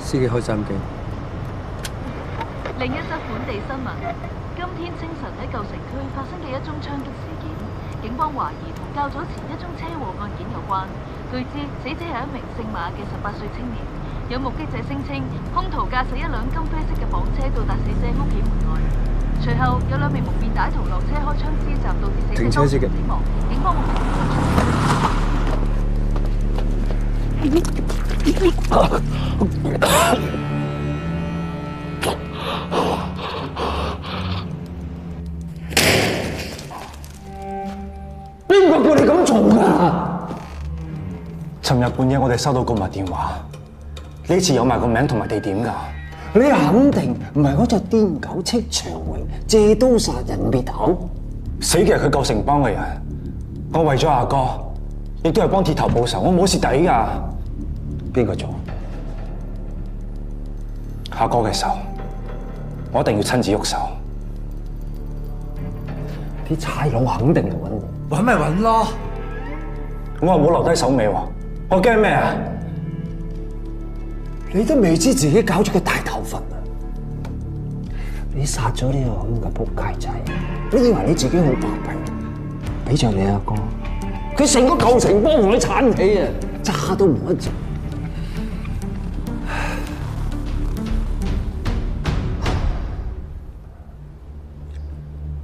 司機開收音機。另一則本地新聞：今天清晨喺舊城區發生嘅一宗槍擊事件，警方懷疑同較早前一宗車禍案件有關。據知死者係一名姓馬嘅18歲青年。有目擊者聲稱，兇徒駕駛一輛金啡色嘅房車到達死者屋企門外，隨後有2名蒙面歹徒落車開槍施襲，導致死者當場死亡。警方目前邊個叫你咁做㗎？尋日半夜我哋收到告密電話，呢次有埋個名同埋地點㗎。你肯定唔係嗰隻癲狗戚長榮借刀殺人滅口？死嘅係佢舊城幫嘅人，我為咗阿哥，亦都係幫鐵頭報仇，我冇蝕底㗎。邊個做？阿哥嘅仇，我一定要親自喐手。啲差佬肯定嚟揾我，揾咪揾咯。我話冇留低手尾喎，我驚咩啊？你都未知自己搞咗個大頭佛啊！你殺咗呢個咁嘅仆街仔，你以為你自己好巴閉？俾着你阿哥，佢成個舊城幫同你鏟起啊，渣都冇得剩。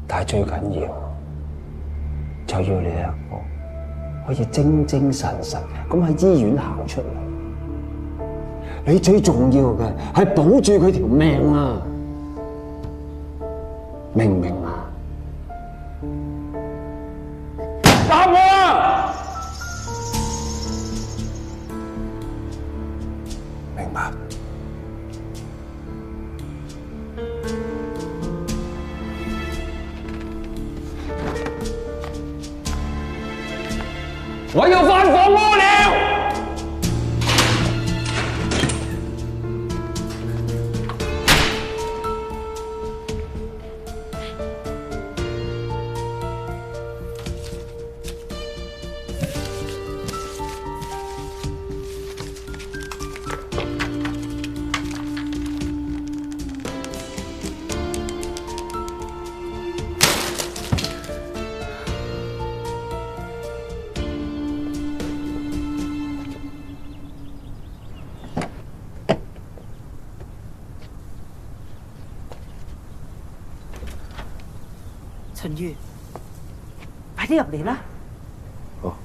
但係最緊要就要你阿哥可以精精神神咁喺醫院行出嚟。你最重要嘅係保住佢條命啊！明唔明啊？答我啊！明白。我要翻房屙尿。秦月，快啲入嚟啦！好。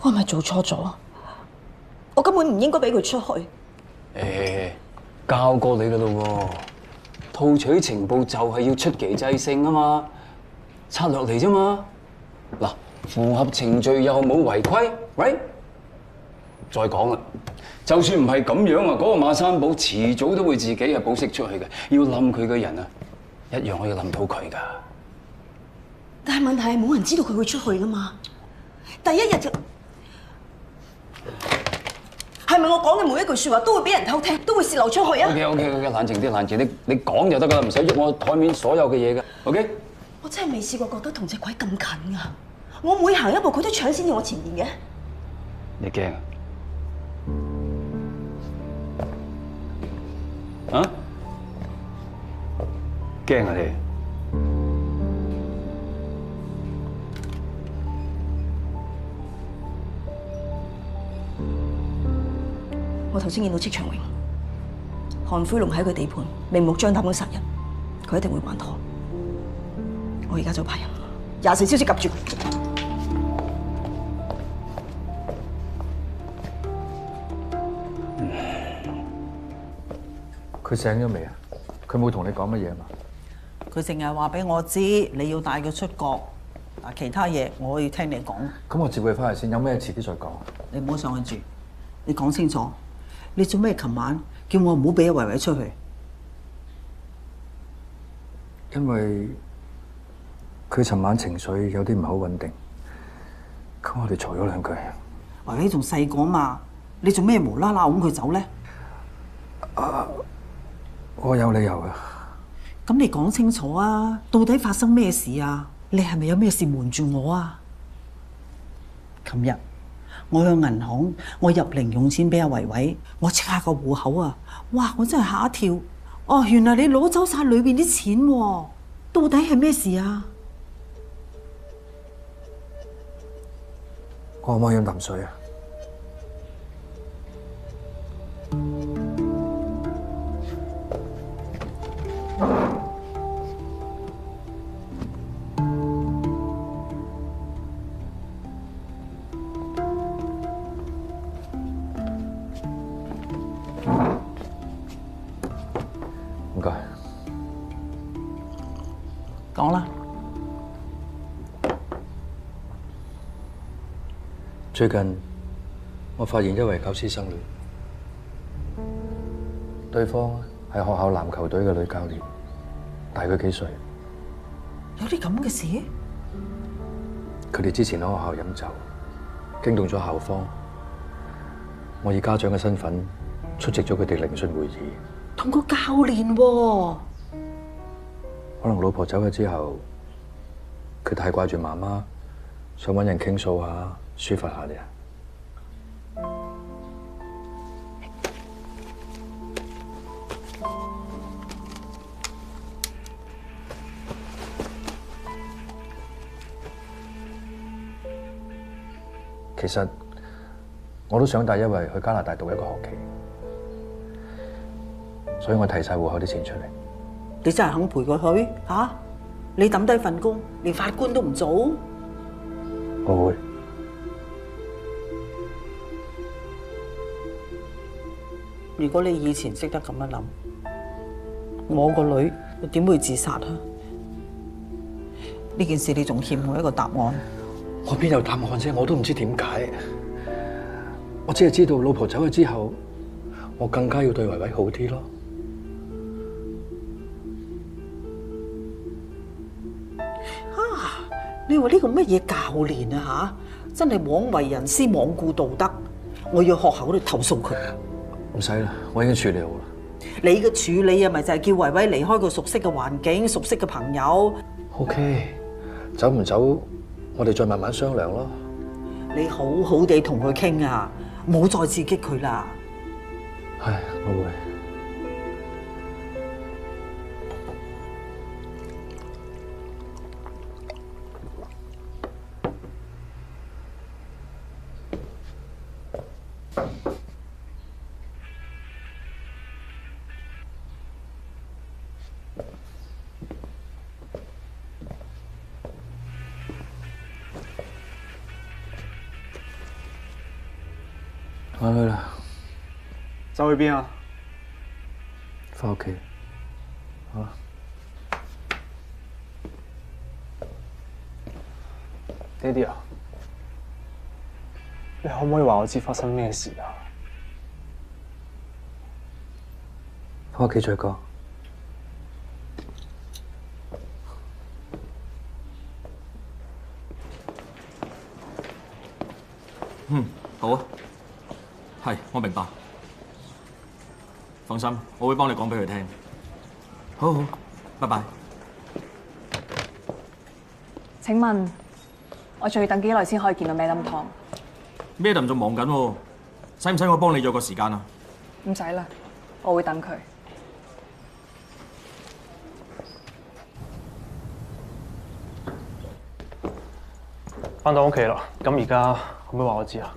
我係咪做錯咗？我根本唔應該俾佢出去。教過你噶咯喎，套取情報就係要出奇制勝啊嘛，策略嚟啫嘛。嗱，符合程序又冇違規 ，right？ 再講啦，就算唔係咁樣啊，嗰個馬三寶遲早都會自己係保釋出去嘅，要冧佢嘅人啊，一樣可以冧到佢噶。但係問題係冇人知道佢會出去噶嘛，第一日就係咪我講嘅每一句説話都會俾人偷聽，都會泄漏出去啊 ？OK， 冷靜啲，冷靜啲，你講就得噶啦，唔使喐我台面所有嘅嘢噶。OK？ 我真係未試過覺得同隻鬼咁近啊！我每行一步佢都搶先喺我前面嘅。你驚啊？啊？驚啊你？我頭先見到戚長榮、韓灰龍喺佢地盤明目張膽咁殺人，佢一定會還拖。我而家就派人24小時夾住佢。佢醒咗未啊？佢冇同你講乜嘢嘛？佢淨係話俾我知你要帶佢出國，嗱其他嘢我要聽你講。咁我接佢翻嚟先，有咩遲啲再講。你唔好上去住，你講清楚。你做咩？琴晚叫我唔好俾阿維維出去。因為佢尋晚情緒有啲唔係好穩定，咁我哋嘈咗兩句。維維仲細個嘛，你做咩無啦啦擁佢走咧？我有理由㗎。咁你講清楚啊！到底發生咩事啊？你係咪有咩事瞞住我啊？琴日我去銀行，我入零用錢俾阿維維，我 check 下個戶口啊！哇！我真係嚇一跳。哦，原來你攞走晒裏邊啲錢喎！到底係咩事啊？我可唔可以飲啖水啊？唔該。講啦。最近我發現一位教師生戀，對方係學校籃球隊嘅女教練，大佢幾歲。有啲咁嘅事？佢哋之前喺學校飲酒，驚動咗校方。我以家長嘅身份出席咗佢哋聆訊會議。同個教練喎。可能老婆走咗之後，佢太掛住媽媽，想揾人傾訴下。抒發下你啊！其實我都想帶一位去加拿大讀一個學期，所以我提晒戶口啲錢出嚟。你真係肯陪佢去嚇？你抌低份工，連法官都唔做？我會。如果你以前識得咁樣諗，我個女又點會自殺啊？呢件事你仲欠我一個答案。我邊有答案啫？我都唔知點解。我只係知道老婆走咗之後，我更加要對維維好啲咯。你話呢個乜嘢教練啊嚇？真係枉為人師，罔顧道德。我要學校嗰度投訴佢。唔使啦，我已經處理好啦。你嘅處理啊，咪就係叫維維離開個熟悉嘅環境、熟悉嘅朋友。OK， 走唔走，我哋再慢慢商量咯。你好好地同佢傾啊，唔好再刺激佢啦。係，我會。翻去啦。走去邊啊？翻屋企。好啦。爹哋啊，你可唔可以話我知發生咩事啊？翻屋企再講。好啊。係，我明白。放心，我會幫你講俾佢聽。好好，拜拜。請問，我仲要等幾耐先可以見到 Madam Tom？Madam 仲忙緊喎，使唔使我幫你約個時間啊？唔使啦，我會等佢。返到屋企啦，咁而家可唔可以話我知啊？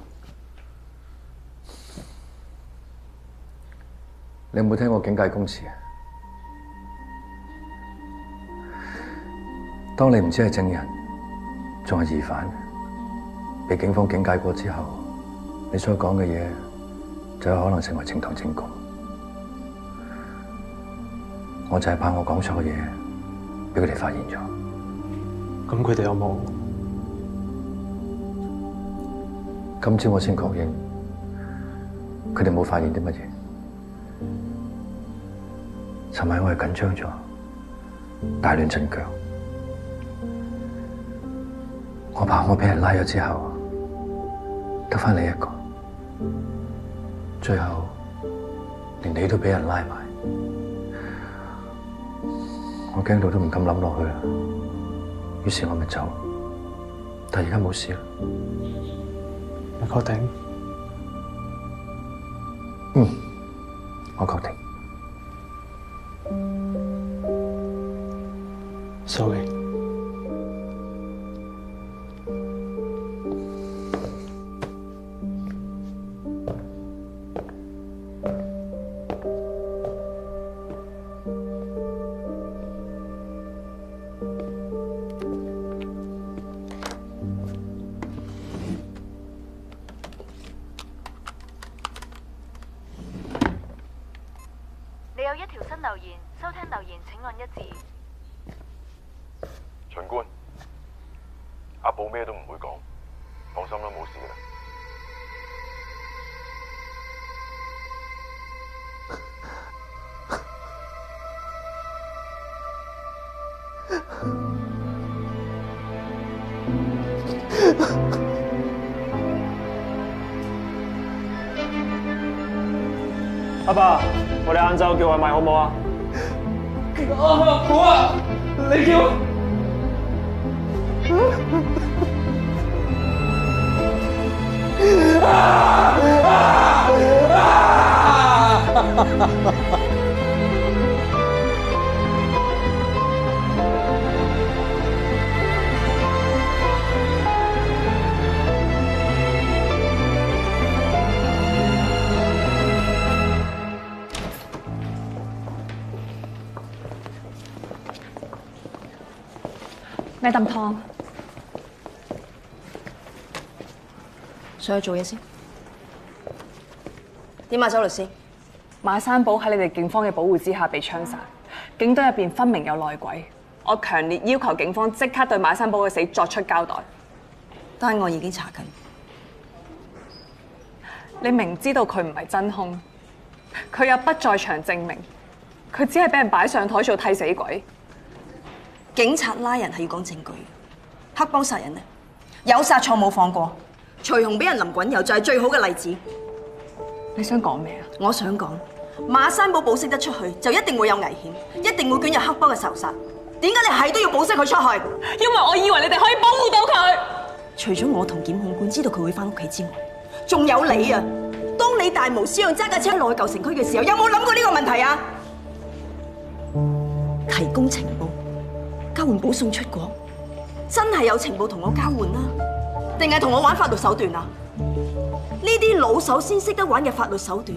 你有冇聽過警戒公詞啊？當你唔知係證人，仲係疑犯，被警方警戒過之後，你所講嘅嘢就有可能成為呈堂證供。我就係怕我講錯嘢，俾佢哋發現咗。咁佢哋有冇？今朝我先確認，佢哋冇發現啲乜嘢。尋晚我係緊張咗，大亂陣腳。我怕我俾人拉咗之後，得返你一個，最後連你都俾人拉埋。我驚到都唔敢諗落去啦。於是我咪走，但而家冇事啦。你確定？嗯，我確定。Sorry。你有一條新留言，收聽留言請按1字。巡官，阿寶咩都唔會講，放心啦，冇事㗎啦。阿爸，我哋晏晝叫外賣好唔好啊？好啊，你叫。咩啖湯？上去做嘢先。點啊，周律師？馬山堡喺你哋警方嘅保護之下被槍殺，警隊入邊分明有內鬼。我強烈要求警方即刻對馬山堡嘅死作出交代。單案已經查緊。你明知道佢唔係真兇，佢有不在場證明，佢只係俾人擺上台做替死鬼。警察拉人係要講證據，黑幫殺人呢，有殺錯冇放過。徐紅俾人淋滾油就係最好嘅例子。你想講咩啊？我想講馬山堡保釋得出去，就一定會有危險，一定會捲入黑幫嘅仇殺。點解你係都要保釋佢出去？因為我以為你哋可以保護到佢。除咗我同檢控官知道佢會翻屋企之外，仲有你啊！當你大模斯樣揸架車落去舊城區嘅時候，有冇諗過呢個問題啊？提供情報。交換保送出國，真係有情報同我交換啦，定係同我玩法律手段啊？呢啲老手先識得玩嘅法律手段，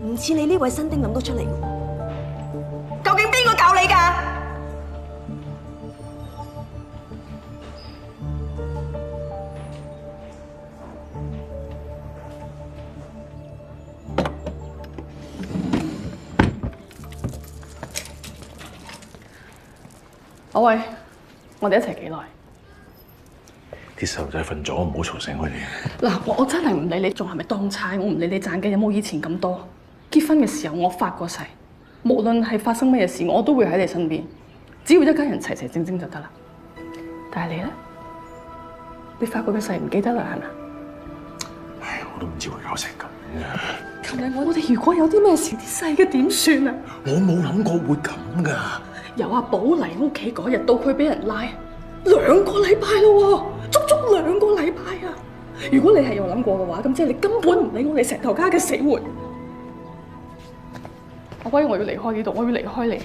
唔似你呢位新丁諗到出嚟嘅。究竟邊個教你㗎？喂，我哋一齊幾耐？啲細路仔瞓咗，唔好嘈醒佢哋。嗱，我真係唔理你仲係咪當差，我唔理你賺嘅有冇以前咁多。結婚嘅時候我發過誓，無論係發生乜嘢事，我都會喺你身邊，只要一家人齊齊整整就得啦。但係你咧，你發過嘅誓唔記得啦係咪？唉，我都唔知會搞成咁嘅。琴日我哋如果有啲咩事，啲細嘅點算啊？我冇諗過會咁㗎。由阿寶嚟屋企嗰日到佢俾人拉，2個禮拜咯，足足2個禮拜啊！如果你係有諗過嘅話，咁即係你根本唔理我哋成頭家嘅死活。阿威，我要離開呢度，我要離開你。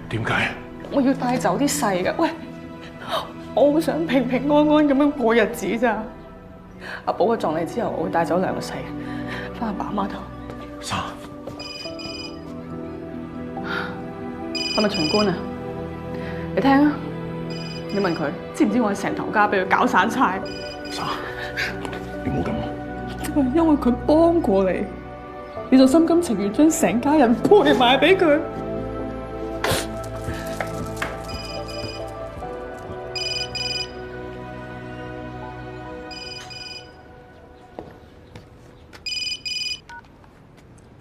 點解？我要帶走啲細㗎。喂，我好想平平安安咁樣過日子咋。阿寶嘅葬禮之後，我會帶走2個細嘅，翻阿爸阿媽度。莎。係咪巡官啊？你聽啊！你問佢知唔知我係成頭家俾佢搞散晒？莎，你唔好咁。因為佢幫過你，你就心甘情願將成家人賠埋俾佢。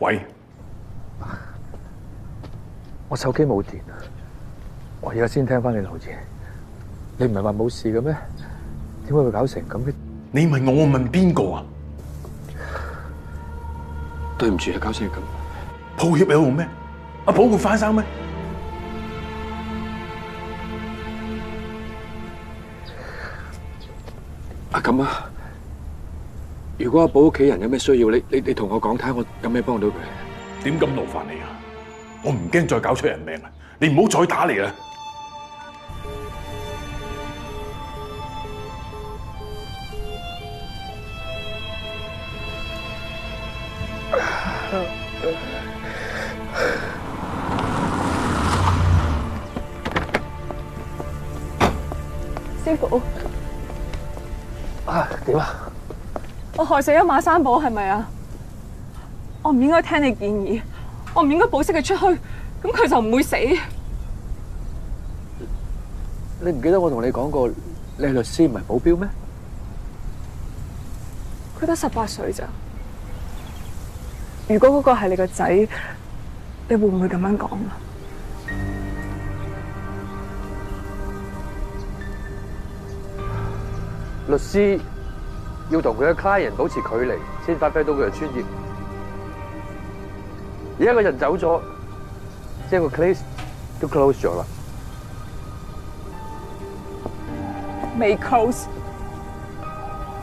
喂。我手機冇電啊！我而家先聽翻你留言，你唔係話冇事嘅咩？點解會搞成咁嘅？你問我，我問邊個啊？對唔住啊，搞成咁。抱歉有用咩？阿寶會翻生咩？咁啊，如果阿寶屋企人有咩需要，你同我講，睇下我有咩幫到佢。點咁勞煩你啊？我唔驚再搞出人命啊！你唔好再打嚟啦。師傅，點啊？我害死咗馬三寶係咪啊？我唔應該聽你建議，我唔應該保釋佢出去，咁佢就唔會死。你唔記得我同你講過，你係律師唔係保鏢咩？佢得18歲咋？如果嗰個係你個仔，你會唔會咁樣講啊？律師要同佢嘅 client 保持距離，先發揮到佢嘅專業。而家個人走咗，即係個 case 都 close 咗啦。未 close。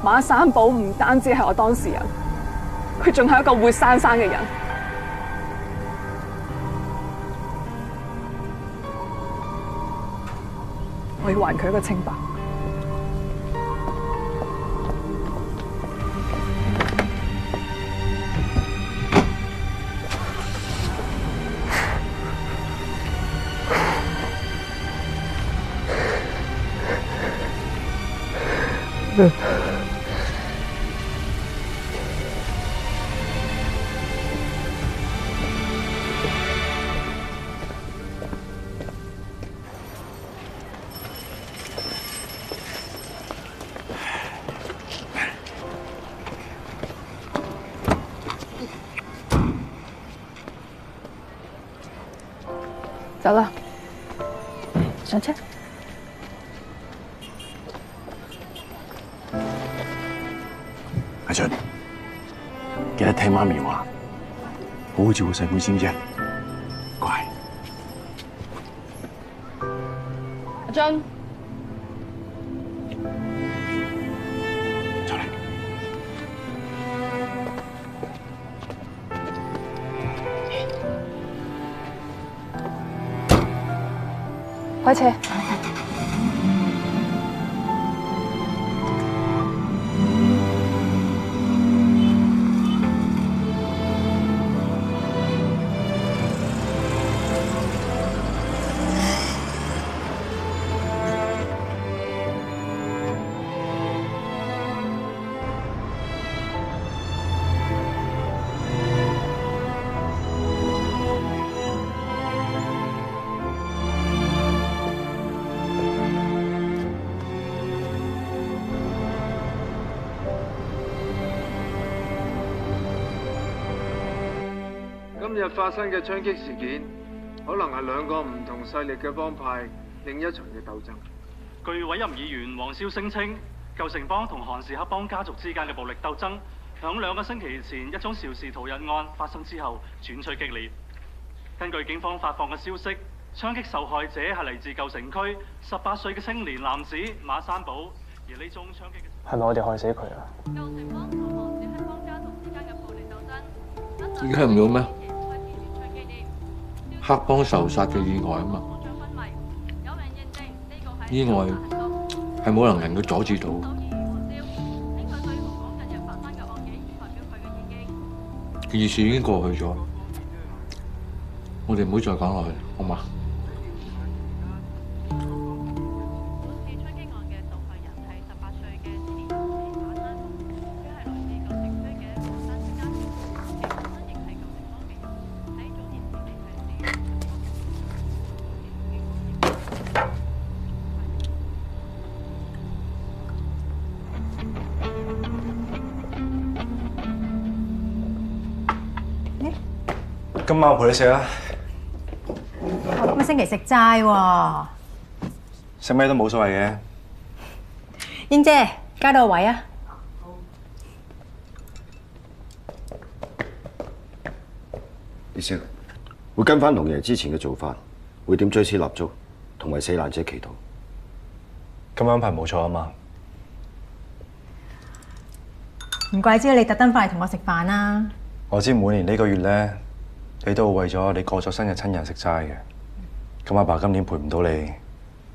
馬三寶唔單止係我當事人，佢仲係一個活生生嘅人。我要還佢一個清白。走啦，上車。阿俊，記得聽媽咪話，好好照顧細妹知唔知啊？乖。阿俊，就嚟。開車。今日發生嘅槍擊事件，可能係兩個唔同勢力嘅幫派另一場嘅鬥爭。據委任議員黃少聲稱，舊城幫同韓氏黑幫家族之間嘅暴力鬥爭，響2個星期前一宗肇事逃逸案發生之後轉趨激烈。根據警方發放嘅消息，槍擊受害者係嚟自舊城區18歲嘅青年男子馬三寶，而呢宗槍擊嘅係咪我哋害死佢啊？舊城幫同韓氏黑幫家族之間嘅暴力鬥爭，你聽唔到咩？黑幫仇殺嘅意外啊嘛，意外係冇能人去阻止到。件事已經過去咗，我哋唔好再講落去，好嘛？今晚我陪你食啦。我今個星期食齋喎。食咩都冇所謂嘅。英姐，加多個位啊！李少會跟翻龍爺之前嘅做法，會點追思蠟燭，同為死難者祈禱。咁安排冇錯啊嘛。唔怪之你特登翻嚟同我食飯啦。我知每年呢個月咧，你都會為咗你過咗身嘅親人食齋嘅。咁阿爸今年陪唔到你，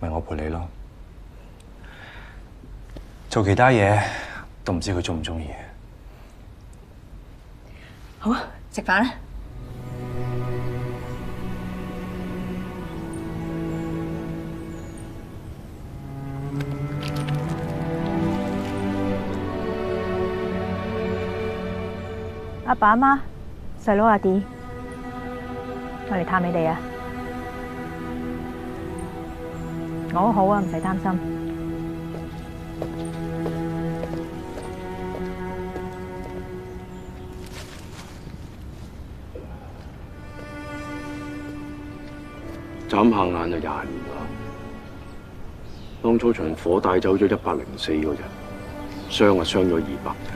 咪我陪你咯。做其他嘢都唔知佢中唔中意。好啊，食飯啦。阿爸阿媽、細佬阿 D， 我嚟探你哋啊！我好啊，唔使擔心。眨下眼就20年啦。當初場火帶走咗104個人，傷傷咗200人。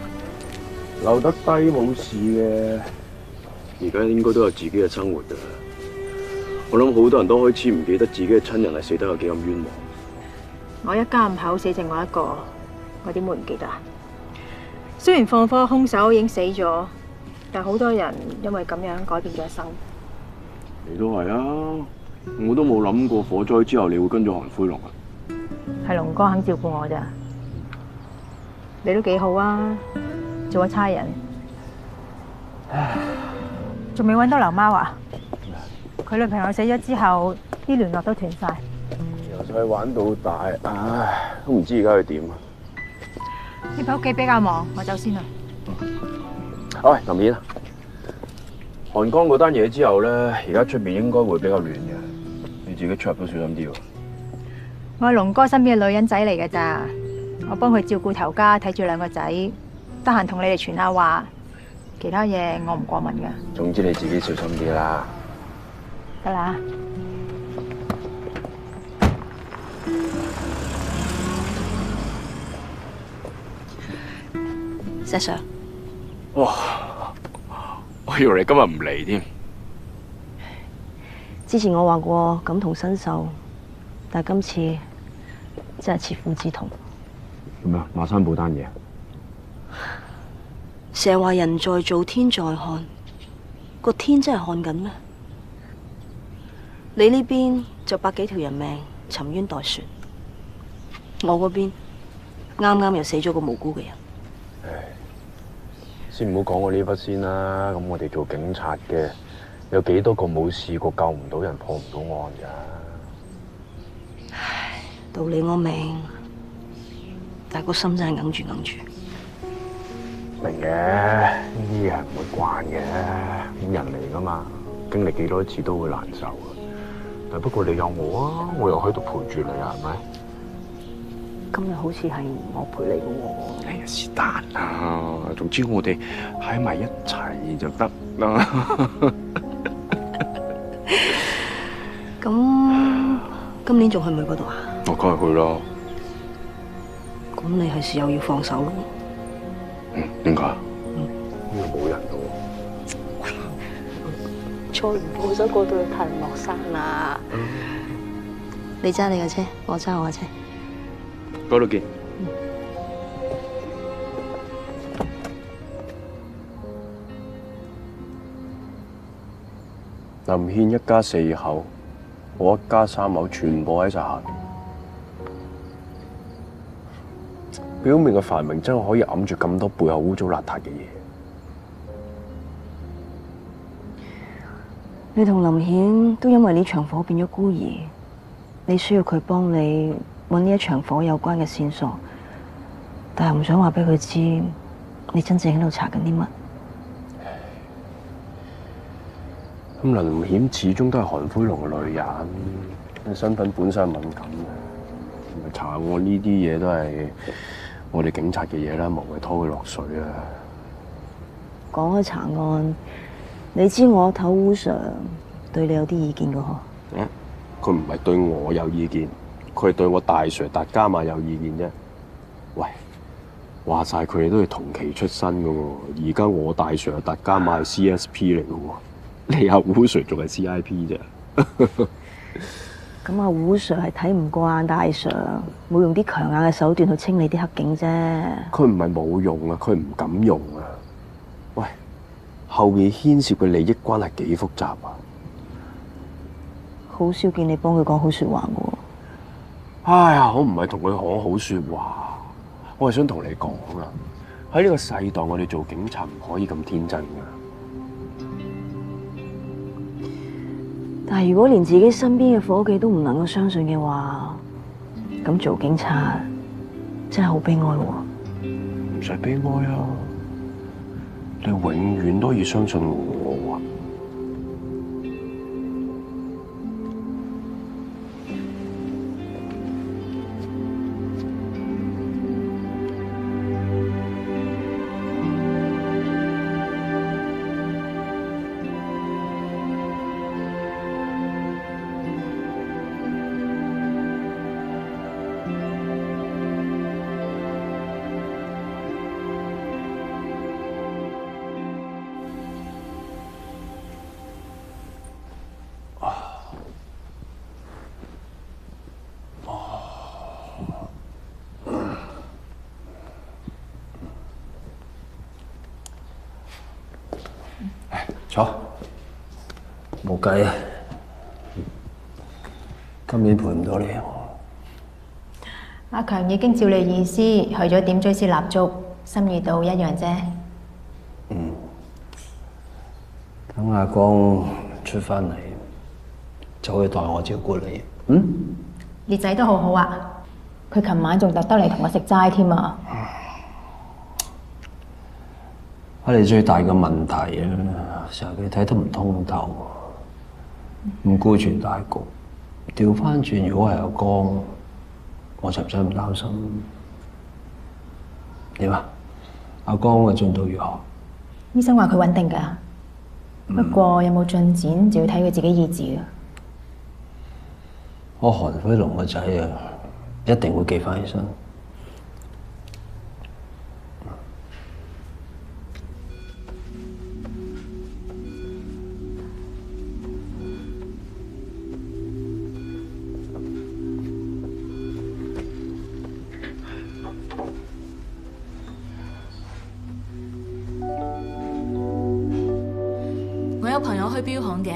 留得低冇事嘅，而家應該都有自己嘅生活㗎啦。我諗好多人都開始唔記得自己嘅親人係死得有幾咁冤枉。我一家5口死剩我一個，我點會唔記得啊？雖然放火兇手已經死咗，但好多人因為咁樣改變咗一生。你都係啊！我都冇諗過火災之後你會跟咗韓灰龍啊！係龍哥肯照顧我咋？你都幾好啊！做咗差人，仲未揾到劉貓啊？佢女朋友死咗之後，啲聯絡都斷晒。由細玩到大，唉，都唔知而家佢點啊！你喺屋企比較忙，我走先啦。喂，林顯，韓江嗰單嘢之後咧，而家出邊應該會比較亂嘅，你自己出入都小心啲喎。我係龍哥身邊嘅女人仔嚟嘅咋，我幫佢照顧頭家，睇住2個仔。得閒同你哋傳下話，其他嘢我唔過問噶。總之你自己小心啲啦。得啦。石 Sir， 哇！我以為你今日唔嚟添。之前我話過感同身受，但係今次真係切膚之痛。做咩啊？馬山堡單嘢。成日話人在做天在看，個天真係看緊咩？你呢邊就100幾條人命沉冤待雪，我嗰邊啱啱又死咗個無辜嘅人。唉，先唔好講我呢筆先啦。咁我哋做警察嘅，有幾多個冇試過救唔到人、破唔到案㗎？唉，道理我明，但係個心真係硬住硬住。明嘅，呢啲嘢唔會慣嘅，咁人嚟噶嘛，經歷幾多次都會難受嘅。但不過你有我啊，我又喺度陪住你啊，係咪？今日好似係我陪你嘅喎。哎呀，是但啊，總之我哋喺埋一齊就得啦。咁今年仲去唔去嗰度啊？我梗係去咯。咁你係時候要放手咯。點解？呢度冇人嘅喎。再唔放手過到去太陽落山啦。你揸你嘅車，我揸我嘅車。嗰度見。林軒一家4口，我一家3口，全部喺晒下邊。表面嘅繁榮真係可以揞住咁多背後污糟邋遢嘅嘢。你同林顯都因為呢場火變咗孤兒，你需要佢幫你揾呢一場火有關嘅線索，但係唔想話俾佢知你真正喺度查緊啲乜。咁林顯始終都係韓灰龍嘅女人，身份本身係敏感嘅，查案呢啲嘢都係我哋警察嘅嘢啦，無謂拖佢落水啊！講開查案，你知我頭烏 Sir 對你有啲意見嘅嗬？佢唔係對我有意見，佢係對我大 Sir 達嘉馬有意見啫。喂，話晒佢哋都係同期出身嘅喎，而家我大 Sir 達嘉馬係 CSP 嚟嘅喎，你阿烏 Sir 仲係 CIP 啫。咁啊，胡 Sir 係睇唔慣大 Sir， 冇用啲強硬嘅手段去清理啲黑警啫。佢唔係冇用啊，佢唔敢用啊。喂，後面牽涉嘅利益關係幾複雜啊！好少見你幫佢講好説話嘅喎。哎呀，我唔係同佢講好説話，我係想同你講啊，喺呢個世代，我哋做警察唔可以咁天真㗎。但係如果連自己身邊嘅伙計都唔能夠相信嘅話，咁做警察真係好悲哀喎。唔使悲哀啊，你永遠都要相信我啊！坐，冇計啊！今年陪唔到你。阿強已經照你意思去咗點追思蠟燭，心意到一樣啫。等阿光出返嚟，就可以代我照顧你。你仔都好好啊，佢琴晚仲特登嚟同我食齋添啊！我哋最大嘅問題啊，成日佢睇得唔通透，唔顧全大局。調翻轉，如果係阿光，我就唔使咁擔心。點啊？阿光嘅進度如何？醫生話佢穩定㗎，不過有冇進展就要睇佢自己意志啊。我韓輝龍個仔啊，一定會記翻起身。我有朋友開錶行嘅，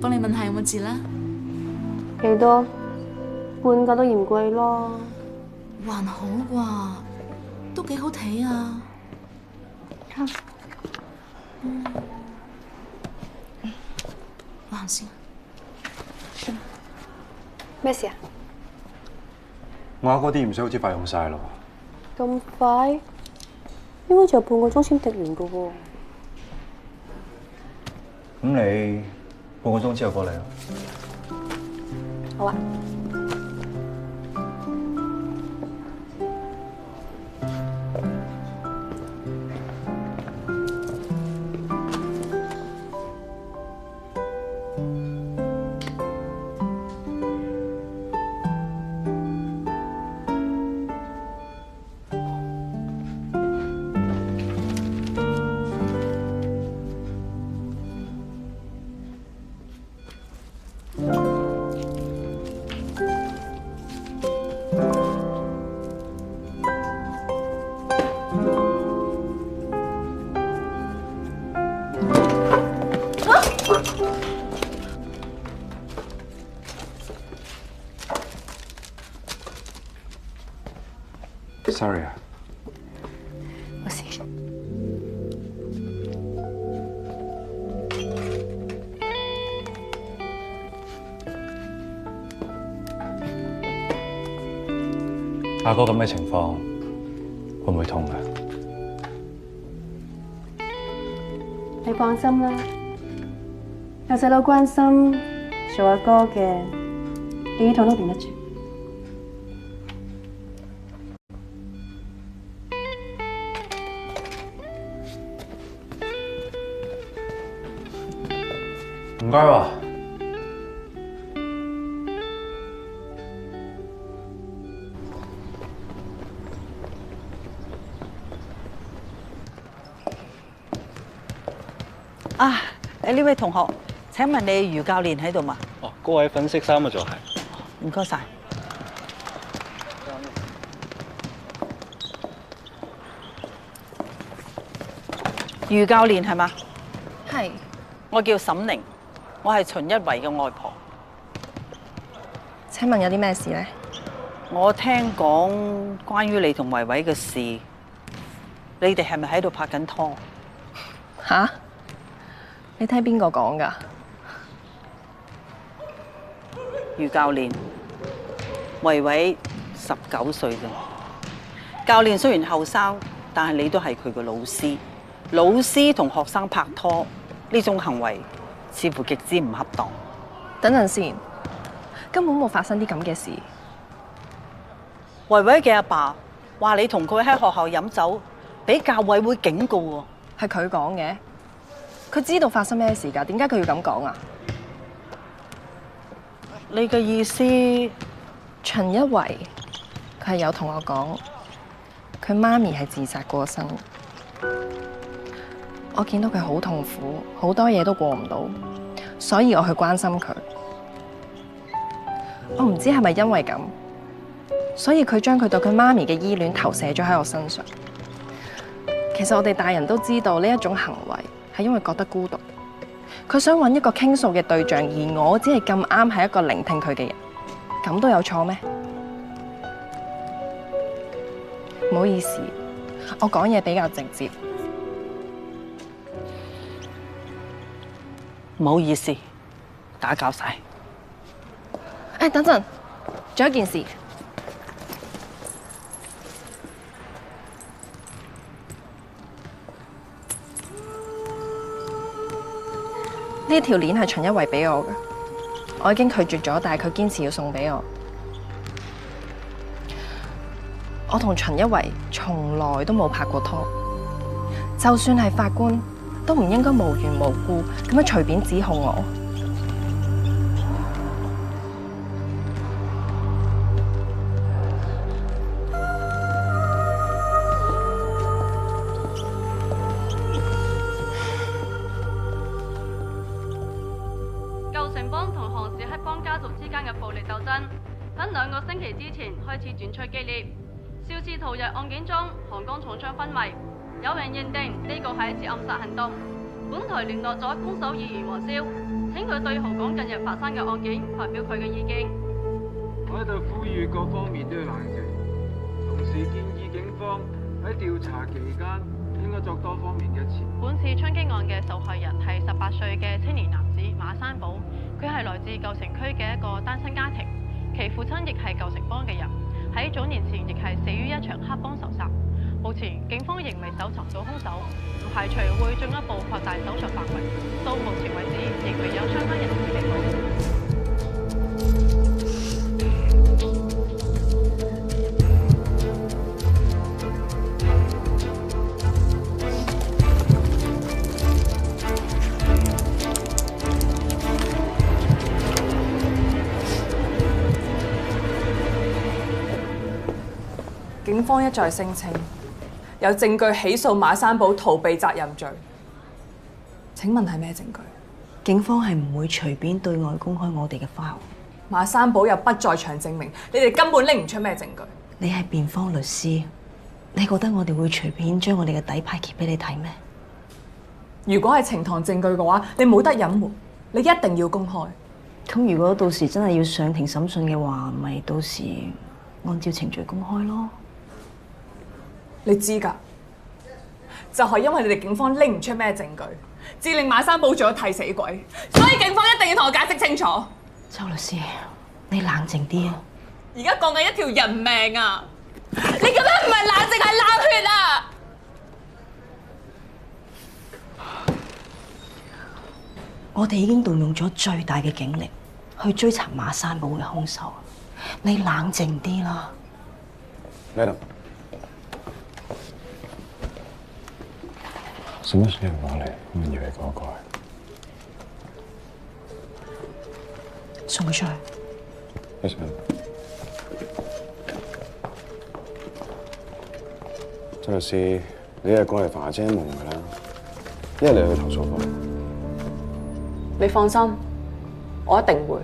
幫你問下有冇折啦。幾多？半價都嫌貴咯。還好啩，都幾好睇啊。還先。咩事啊？我嗰啲唔使好似快用晒咯。咁快？應該仲有半個鐘先滴完噶喎。咁你半個鐘之後過嚟啊？好啊。Sorry 啊。冇事。阿哥咁嘅情況，會唔會痛啊？你放心啦，有細佬關心，做阿哥嘅，幾痛都頂得住。唔該喎。啊！呢位同學，請問你余教練喺度嘛？哦，嗰位粉色衫嘅就係。唔該晒。余教練係嘛？係。我叫沈寧，我係秦一圍嘅外婆。請問有啲咩事呢？我聽講關於你同維維嘅事，你哋係咪喺度拍緊拖？吓？你聽邊個講㗎？余教練，維維19歲啫。教練雖然後生，但係你都係佢嘅老師。老師同學生拍拖呢種行為，似乎極之唔恰當。等陣先，根本冇發生啲咁嘅事。維維嘅阿爸話你同佢喺學校飲酒，俾教委會警告喎。係佢講嘅，佢知道發生咩事㗎？點解佢要咁講啊？你嘅意思？秦一圍佢係有同我講，佢媽咪係自殺過身。我見到佢好痛苦，好多嘢都過唔到，所以我去關心佢。我唔知係咪因為咁，所以佢將佢對佢媽咪嘅依戀投射咗喺我身上。其實我哋大人都知道呢一種行為係因為覺得孤獨，佢想揾一個傾訴嘅對象，而我只係咁啱係一個聆聽佢嘅人，咁都有錯咩？唔好意思，我講嘢比較直接。唔好意思，打攪晒。誒，等陣，仲有一件事。呢條鏈係秦一圍俾我嘅，我已經拒絕咗，但係佢堅持要送俾我。我同秦一圍從來都冇拍過拖，就算係法官，都唔應該無緣無故咁樣隨便指控我。舊城幫同韓氏黑幫家族之間嘅暴力鬥爭，喺2個星期之前開始轉趨激烈。肇事逃逸案件中，韓江重槍昏迷。有人認定呢個係一次暗殺行動。本台聯絡咗兇手議員黃蕭，請佢對何港近日發生嘅案件發表佢嘅意見。我喺度呼籲各方面都要冷靜，同時建議警方喺調查期間應該作多方面嘅前。本次槍擊案嘅受害人係18歲嘅青年男子馬山寶，佢係來自舊城區嘅一個單親家庭，其父親亦係舊城幫嘅人，喺早年前亦係死於一場黑幫仇殺。目前警方仍未搜尋到兇手，唔排除會進一步擴大搜索範圍。到目前為止，仍未有相關人士被捕。警方一再聲稱有證據起訴馬山寶逃避責任罪。請問係咩證據？警方係唔會隨便對外公開我哋嘅 file。馬山寶有不在場證明，你哋根本拎唔出咩證據。你係辯方律師，你覺得我哋會隨便將我哋嘅底牌揭俾你睇咩？如果係呈堂證據嘅話，你冇得隱瞞，你一定要公開。咁如果到時真係要上庭審訊嘅話，咪到時按照程序公開咯。你知㗎，就係因為你哋警方拎唔出咩證據，致令馬山寶做咗替死鬼，所以警方一定要同我解釋清楚。周律師，你冷靜啲啊！而家講緊一條人命啊！你咁樣唔係冷靜，係冷血啊！我哋已經動用咗最大嘅警力去追查馬山寶嘅兇手，你冷靜啲啦。Madam，什麼時候攞嚟？我以為嗰個送佢出去。Yes, ma'am。周律師，你係過嚟煩阿姐夢㗎啦，一係你去投訴我。你放心，我一定會。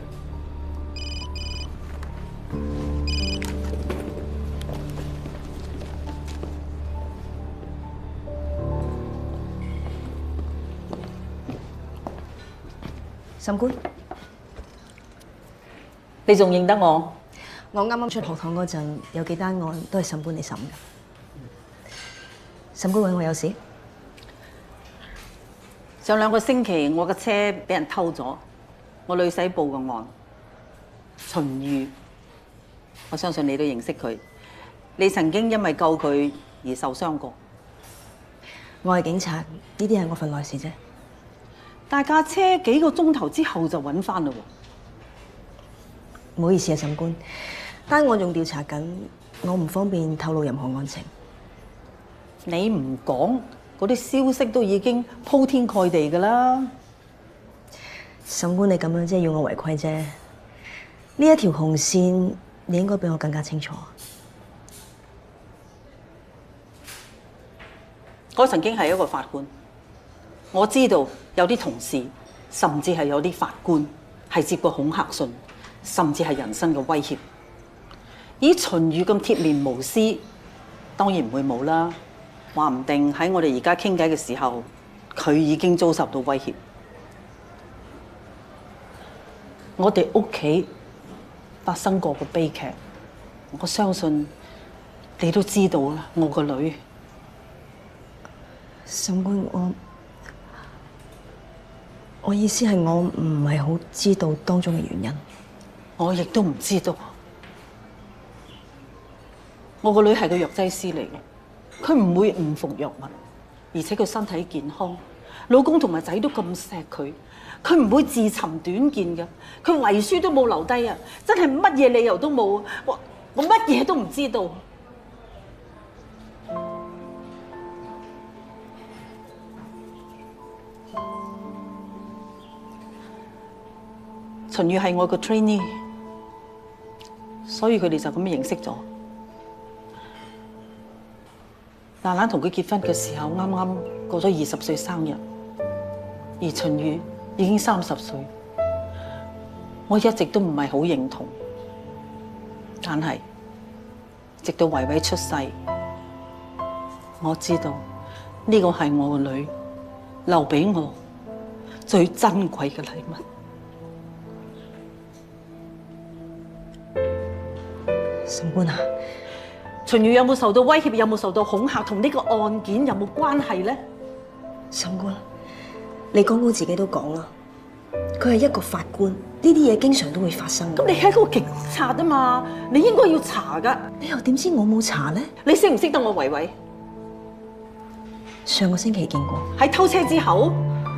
審官，你仲認得我？我啱啱出學堂嗰陣，有幾單案都係審官你審嘅。審官揾我有事？上2個星期，我嘅車俾人偷咗，我女婿報個案。秦宇，我相信你都認識佢，你曾經因為救佢而受傷過。我係警察，呢啲係我份內事啫。但架車幾個鐘頭之後就揾翻嘞喎。唔好意思啊，審官，單案仲調查緊，我唔方便透露任何案情。你唔講，嗰啲消息都已經鋪天蓋地㗎啦。審官，你咁樣即係要我違規啫。呢一條紅線，你應該比我更加清楚。我曾經係一個法官，我知道有啲同事，甚至係有啲法官係接過恐嚇信，甚至係人身嘅威脅。以秦宇咁鐵面無私，當然唔會冇啦。話唔定喺我哋而家傾偈嘅時候，佢已經遭受到威脅。我哋屋企發生過個悲劇，我相信你都知道啦。我個女，審官，我意思係我唔係好知道當中嘅原因。我亦都唔知道。我個女係個藥劑師嚟嘅，佢唔會誤服藥物，而且佢身體健康，老公同埋仔都咁錫佢，佢唔會自尋短見嘅。佢遺書都冇留低啊！真係乜嘢理由都冇，我乜嘢都唔知道。秦宇係我個 trainee， 所以佢哋就咁認識咗。蘭蘭同佢結婚嘅時候，啱啱過咗20歲生日，而秦宇已經30歲。我一直都唔係好認同，但係直到維維出世，我知道呢個係我個女留俾我最珍貴嘅禮物。審官啊，秦宇有冇受到威脅？有冇受到恐嚇？同呢個案件有冇關係咧？審官，你剛剛自己都講啦，佢係一個法官，呢啲嘢經常都會發生。咁你係一個警察啊嘛，你應該要查噶。你又點知我冇查咧？你識唔識得我維維？上個星期見過。喺偷車之後？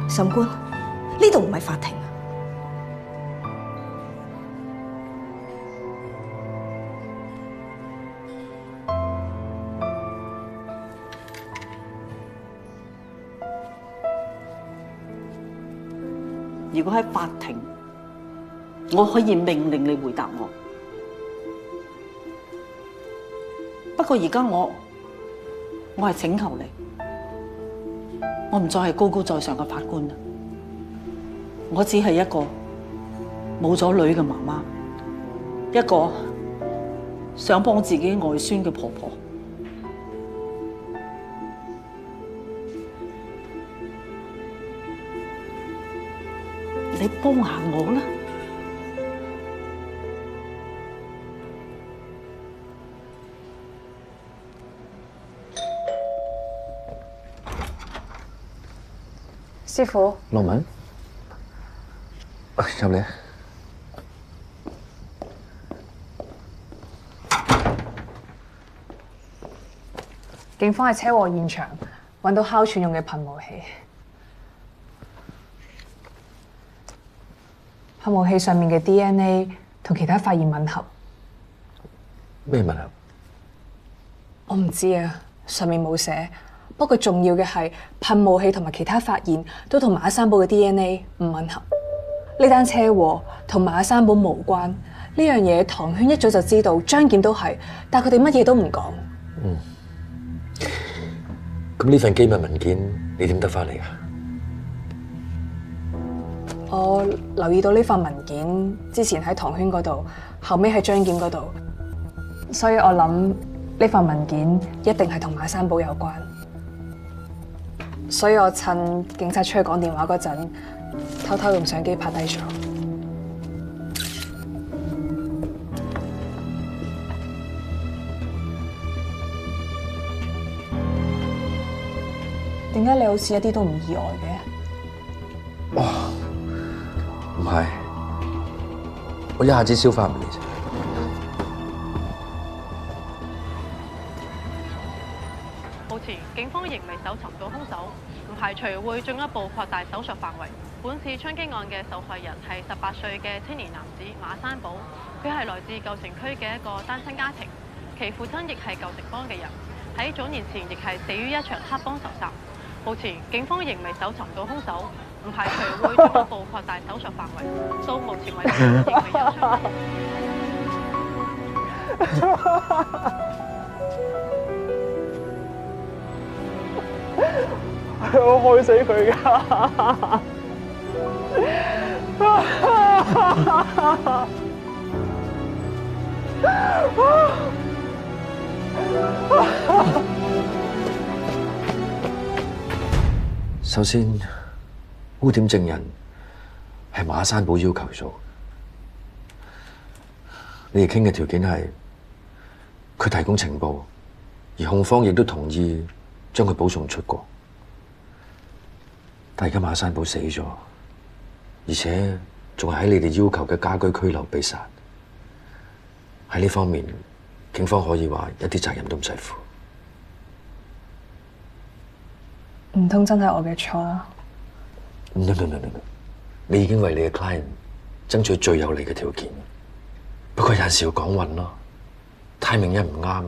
審官，呢度唔係法庭。如果喺法庭，我可以命令你回答我。不過而家我係請求你，我唔再係高高在上嘅法官啦，我只係一個冇咗女嘅媽媽，一個想幫自己外孫嘅婆婆。你幫下我啦！師傅，羅文，入嚟。警方喺車禍現場揾到哮喘用嘅噴霧器。噴霧器上面嘅 DNA 同其他發現吻合。咩吻合？我唔知啊，上面冇寫。不過重要嘅係噴霧器同埋其他發現都同馬山堡嘅 DNA 唔吻合。呢單車禍同馬山堡無關。呢樣嘢唐圈一早就知道，張健都係，但佢哋乜嘢都唔講。咁呢份機密文件你點得翻嚟㗎？我留意到呢份文件之前喺唐圈嗰度，後尾喺張健嗰度，所以我諗呢份文件一定係同馬山堡有關。所以我趁警察出去講電話嗰陣，偷偷用相機拍低咗。點解你好似一啲都唔意外嘅？哇，唔係，我一下子消化唔嚟啫。目前警方仍未搜尋到兇手，唔排除會進一步擴大搜索範圍。本次槍擊案嘅受害人係18歲嘅青年男子馬山寶，佢係來自舊城區嘅一個單親家庭，其父親亦係舊城幫嘅人，喺早年前亦係死於一場黑幫仇殺。目前警方仍未搜尋到兇手，唔排除會進一步擴大搜索範圍。到目前為止，仍未有槍擊。我害死佢㗎！首先，污點證人係馬山寶要求做，你哋傾嘅條件係佢提供情報，而控方亦都同意將佢保送出國。但而家馬山寶死咗，而且仲係喺你哋要求嘅家居拘留被殺。喺呢方面，警方可以話一啲責任都唔使負。唔通真係我嘅錯？No， 你已經為你嘅 client 爭取最有利嘅條件。不過有陣時要講運咯，timing一唔啱，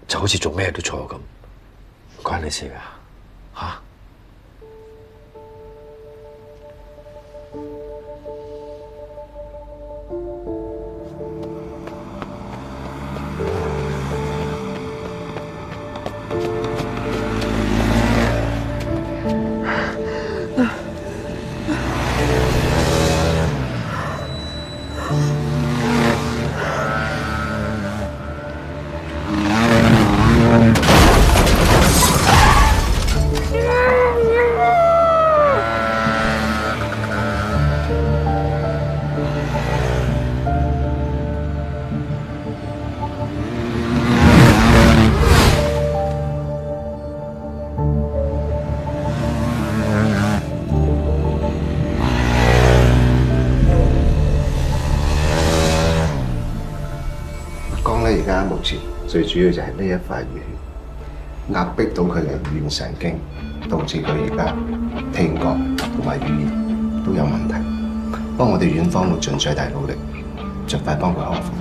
就好似做咩都錯咁，唔關你事㗎，嚇。目前最主要就係呢一塊淤血壓迫到佢嘅軟神經，導致佢而家聽覺同埋語言都有問題。不過我哋院方會盡最大努力，盡快幫佢康復。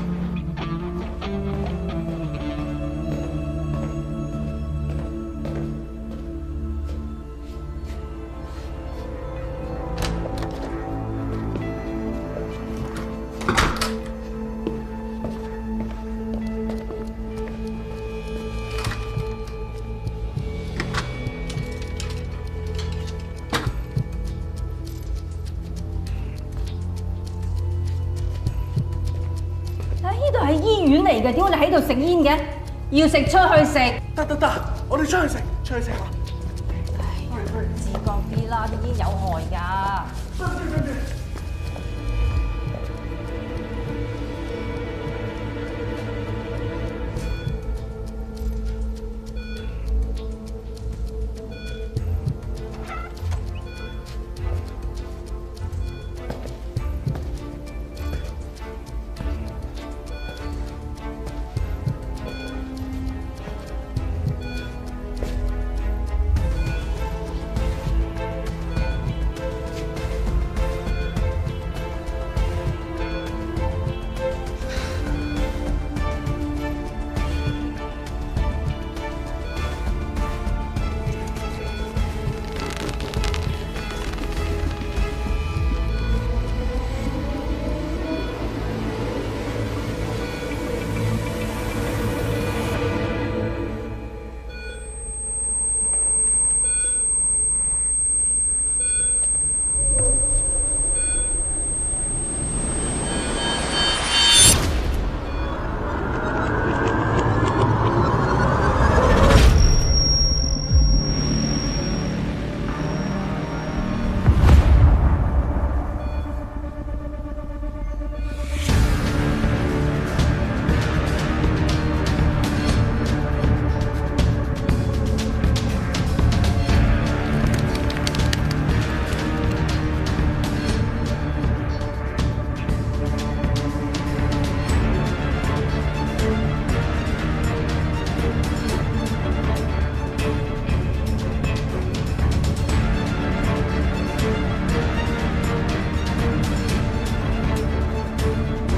係醫院嚟嘅，點解你喺度食煙嘅？要食出去食。得，我哋出去食下。自覺啲啦，啲煙有害㗎。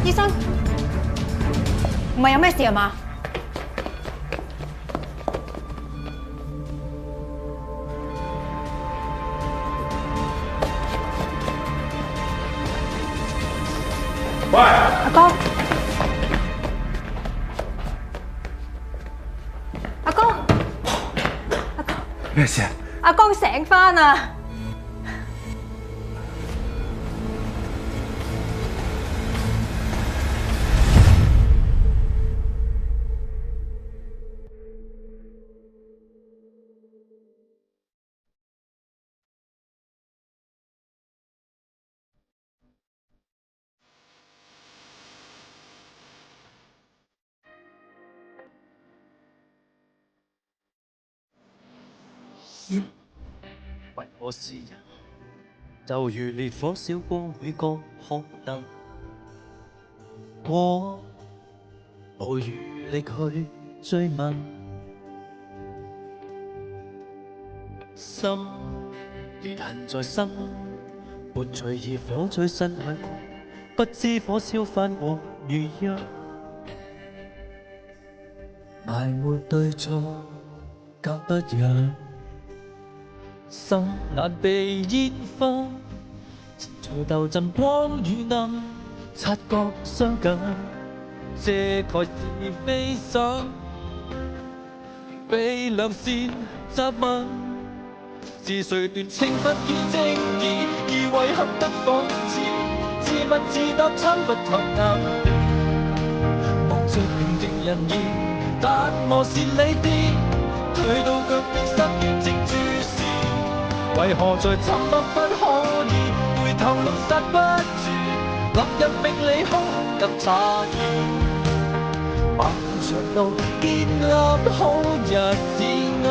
醫生，唔係有咩事啊嘛？喂，阿哥，阿哥，咩事啊？阿哥醒返啊！為我是人，就如烈火燒光每個空燈。我無餘力去追問，心裂痕在心，伴隨熱火吹身去，不知火燒翻我如一。埋沒對錯，隔不遠。心難被煙花，在鬥陣光與暗，察覺相近，遮蓋是非想，被兩線責問，是誰斷情不見正義，而遺憾得仿似自問自答參不透眼，望着平靜人言，但我是你的，退到腳邊失完正注視。為何在沉默不可以回頭怒殺不住，落入命理空更詫異。漫長路建立好日子啱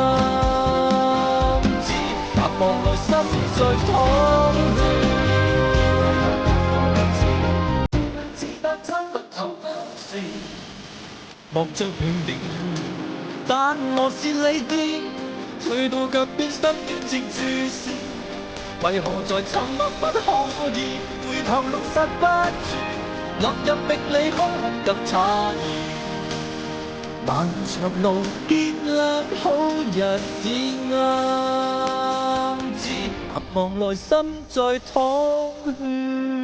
知，淡忘內心在淌血，自答參不透視，望着平定，但我是你的。退到腳邊心軟情注視，為何在沉默不可以回頭怒殺不住，落入命理空更詫異。漫長路建立好日子啱知，盼望內心在淌血。